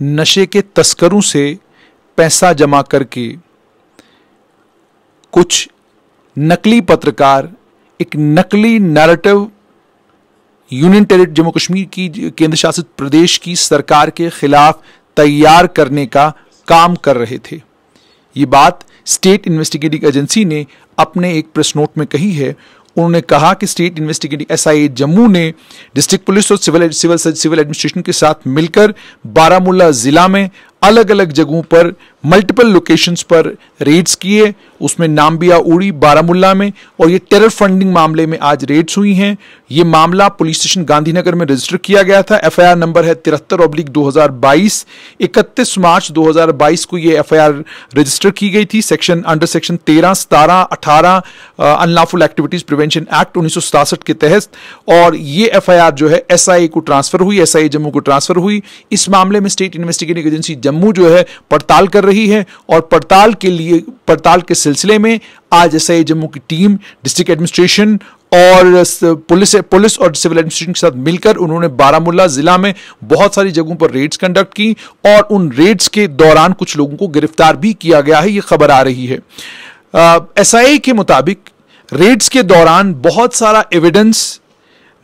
नशे के तस्करों से पैसा जमा करके कुछ नकली पत्रकार एक नकली narrative union territory Jammu Kashmir की केंद्र शासित प्रदेश की सरकार के खिलाफ तैयार करने का काम कर रहे थे। ये बात स्टेट इन्वेस्टिगेटिंग एजेंसी ने अपने एक प्रेस नोट में कही है। उन्होंने कहा कि स्टेट इन्वेस्टिगेटिंग एसआईए जम्मू ने डिस्ट्रिक्ट पुलिस और सिविल एडमिनिस्ट्रेशन के साथ मिलकर बारामूला जिला में अलग अलग जगहों पर मल्टीपल लोकेशंस पर रेड्स किए। उसमें नामबिया उड़ी बारामूला में, और ये टेरर फंडिंग मामले में आज रेड्स हुई हैं। ये मामला पुलिस स्टेशन गांधीनगर में रजिस्टर किया गया था। एफआईआर नंबर है 73/2022। 31 मार्च 2022 को ये एफआईआर रजिस्टर की गई थी under section 13, 17, 18 unlawful activities prevention act 1967 के तहत। और ये एफआईआर जो है एसआईए को ट्रांसफर हुई, एसआईए जम्मू को ट्रांसफर हुई। इस मामले में स्टेट इन्वेस्टिगेटिंग एजेंसी जम्मू जो है पड़ताल कर रही है, और पड़ताल के सिलसिले में आज एसआईए जम्मू की टीम डिस्ट्रिक्ट एडमिनिस्ट्रेशन और पुलिस और सिविल एडमिनिस्ट्रेशन के साथ मिलकर उन्होंने बारामूला जिला में बहुत सारी जगहों पर रेड्स कंडक्ट की, और उन रेड्स के दौरान कुछ लोगों को गिरफ्तार भी किया गया है, ये खबर आ रही है। एसआईए के मुताबिक रेड्स के दौरान बहुत सारा एविडेंस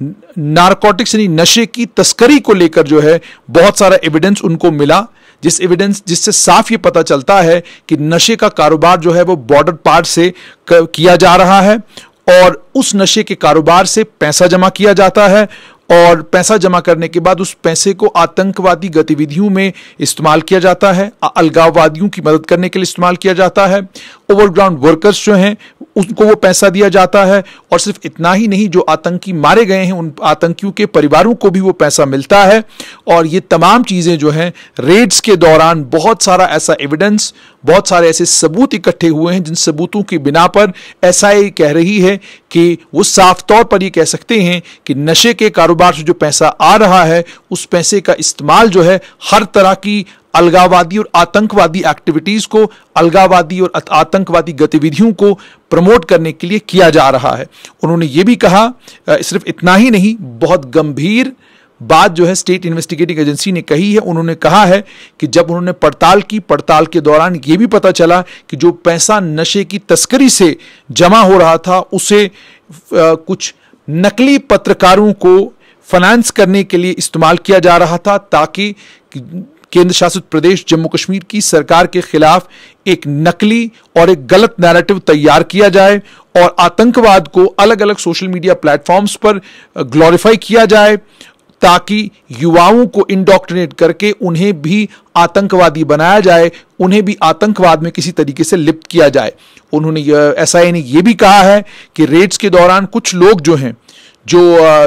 नारकोटिक्स यानी नशे की तस्करी को लेकर जो है बहुत सारा एविडेंस उनको मिला, जिससे साफ ये पता चलता है कि नशे का कारोबार जो है वो बॉर्डर पार से किया जा रहा है, और उस नशे के कारोबार से पैसा जमा किया जाता है, और पैसा जमा करने के बाद उस पैसे को आतंकवादी गतिविधियों में इस्तेमाल किया जाता है, अलगाववादियों की मदद करने के लिए इस्तेमाल किया जाता है। ओवरग्राउंड वर्कर्स जो हैं उनको वो पैसा दिया जाता है, और सिर्फ इतना ही नहीं, जो आतंकी मारे गए हैं उन आतंकियों के परिवारों को भी वो पैसा मिलता है। और ये तमाम चीजें जो हैं रेड्स के दौरान बहुत सारा ऐसा एविडेंस, बहुत सारे ऐसे सबूत इकट्ठे हुए हैं जिन सबूतों की बिना पर एसआईए कह रही है कि वो साफ तौर पर ये कह सकते हैं कि नशे के कारोबार से जो पैसा आ रहा है उस पैसे का इस्तेमाल जो है हर तरह की अलगाववादी और आतंकवादी एक्टिविटीज को, अलगाववादी और आतंकवादी गतिविधियों को प्रमोट करने के लिए किया जा रहा है। उन्होंने ये भी कहा, सिर्फ इतना ही नहीं, बहुत गंभीर बात जो है स्टेट इन्वेस्टिगेटिंग एजेंसी ने कही है। उन्होंने कहा है कि जब उन्होंने पड़ताल के दौरान यह भी पता चला कि जो पैसा नशे की तस्करी से जमा हो रहा था उसे कुछ नकली पत्रकारों को फाइनेंस करने के लिए इस्तेमाल किया जा रहा था, ताकि केंद्र शासित प्रदेश जम्मू कश्मीर की सरकार के खिलाफ एक नकली और एक गलत नैरेटिव तैयार किया जाए, और आतंकवाद को अलग अलग सोशल मीडिया प्लेटफॉर्म्स पर ग्लोरीफाई किया जाए, ताकि युवाओं को इंडोक्ट्रिनेट करके उन्हें भी आतंकवादी बनाया जाए, उन्हें भी आतंकवाद में किसी तरीके से लिप्त किया जाए। उन्होंने एसआईए ने यह भी कहा है कि रेड्स के दौरान कुछ लोग जो हैं जो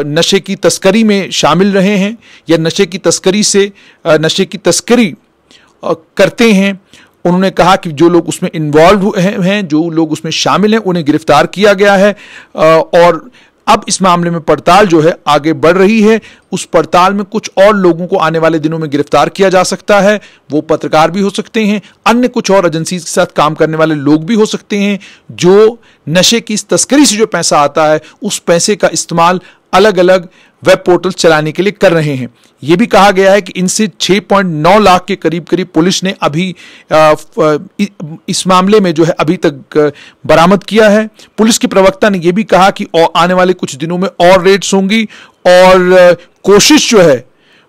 नशे की तस्करी में शामिल रहे हैं या नशे की तस्करी करते हैं, उन्होंने कहा कि जो लोग उसमें इन्वॉल्व हैं, जो लोग उसमें शामिल हैं, उन्हें गिरफ्तार किया गया है। और अब इस मामले में पड़ताल जो है आगे बढ़ रही है। उस पड़ताल में कुछ और लोगों को आने वाले दिनों में गिरफ्तार किया जा सकता है। वो पत्रकार भी हो सकते हैं, अन्य कुछ और एजेंसीज के साथ काम करने वाले लोग भी हो सकते हैं, जो नशे की इस तस्करी से जो पैसा आता है उस पैसे का इस्तेमाल अलग अलग वेब पोर्टल्स चलाने के लिए कर रहे हैं। यह भी कहा गया है कि इनसे 6.9 लाख के करीब रेड्स ने अभी इस मामले में जो है अभी तक बरामद किया है। पुलिस के प्रवक्ता ने यह भी कहा कि आने वाले कुछ दिनों में और रेड्स होंगी, और कोशिश जो है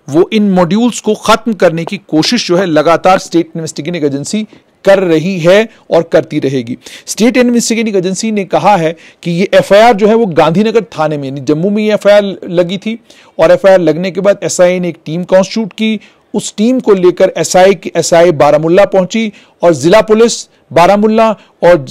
वो इन मॉड्यूल्स को खत्म करने की कोशिश जो है लगातार स्टेट इन्वेस्टिगेटिंग एजेंसी कर रही है और करती रहेगी। स्टेट इन्वेस्टिगेटिंग एजेंसी ने कहा है कि ये एफआईआर जो है वो गांधीनगर थाने में, जम्मू में ये एफआईआर लगी थी, और एफआईआर लगने के बाद एसआईए ने एक टीम कॉन्स्टिट्यूट की। उस टीम को लेकर एसआईए बारामूला पहुंची, और जिला पुलिस बारामूला और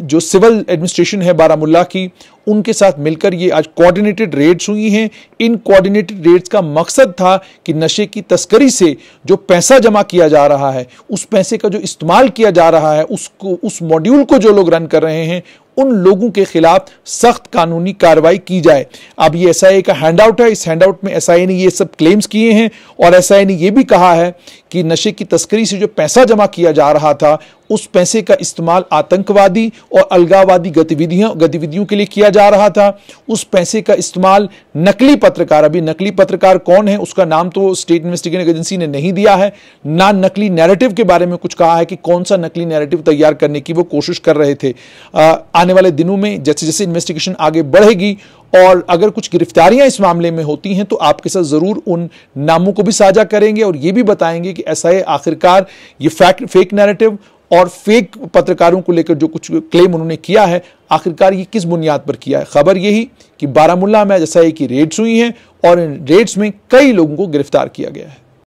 जो सिविल एडमिनिस्ट्रेशन है बारामूला की, उनके साथ मिलकर ये आज कोऑर्डिनेटेड रेड्स हुई हैं। इन कोऑर्डिनेटेड रेड्स का मकसद था कि नशे की तस्करी से जो पैसा जमा किया जा रहा है, उस पैसे का जो इस्तेमाल किया जा रहा है, उस मॉड्यूल को जो लोग रन कर रहे हैं उन लोगों के खिलाफ सख्त कानूनी कार्रवाई की जाए। अब ये एसआईए का हैंडआउट है, इस हैंडआउट में एसआईए ने ये सब क्लेम्स किए हैं और एसआईए ने ये भी कहा है कि नशे की तस्करी से जो पैसा जमा किया जा रहा था उस पैसे का इस्तेमाल आतंकवादी और अलगाववादी गतिविधियों के लिए किया जा रहा था। उस पैसे का इस्तेमाल नकली पत्रकार, अभी नकली पत्रकार कौन है उसका नाम तो स्टेट इन्वेस्टिगेटिंग एजेंसी ने नहीं दिया है, ना नकली नैरेटिव के बारे में कुछ कहा है कि कौन सा नकली नैरेटिव तैयार करने की वो कोशिश कर रहे थे। आने वाले दिनों में जैसे जैसे इन्वेस्टिगेशन आगे बढ़ेगी और अगर कुछ गिरफ्तारियां इस मामले में होती हैं तो आपके साथ जरूर उन नामों को भी साझा करेंगे और ये भी बताएंगे कि एसआईए आखिरकार ये फेक नैरेटिव और फेक पत्रकारों को लेकर जो कुछ क्लेम उन्होंने किया है आखिरकार ये किस बुनियाद पर किया है। खबर यही कि बारामूला में एसआईए की रेड्स हुई हैं और इन रेड्स में कई लोगों को गिरफ्तार किया गया है।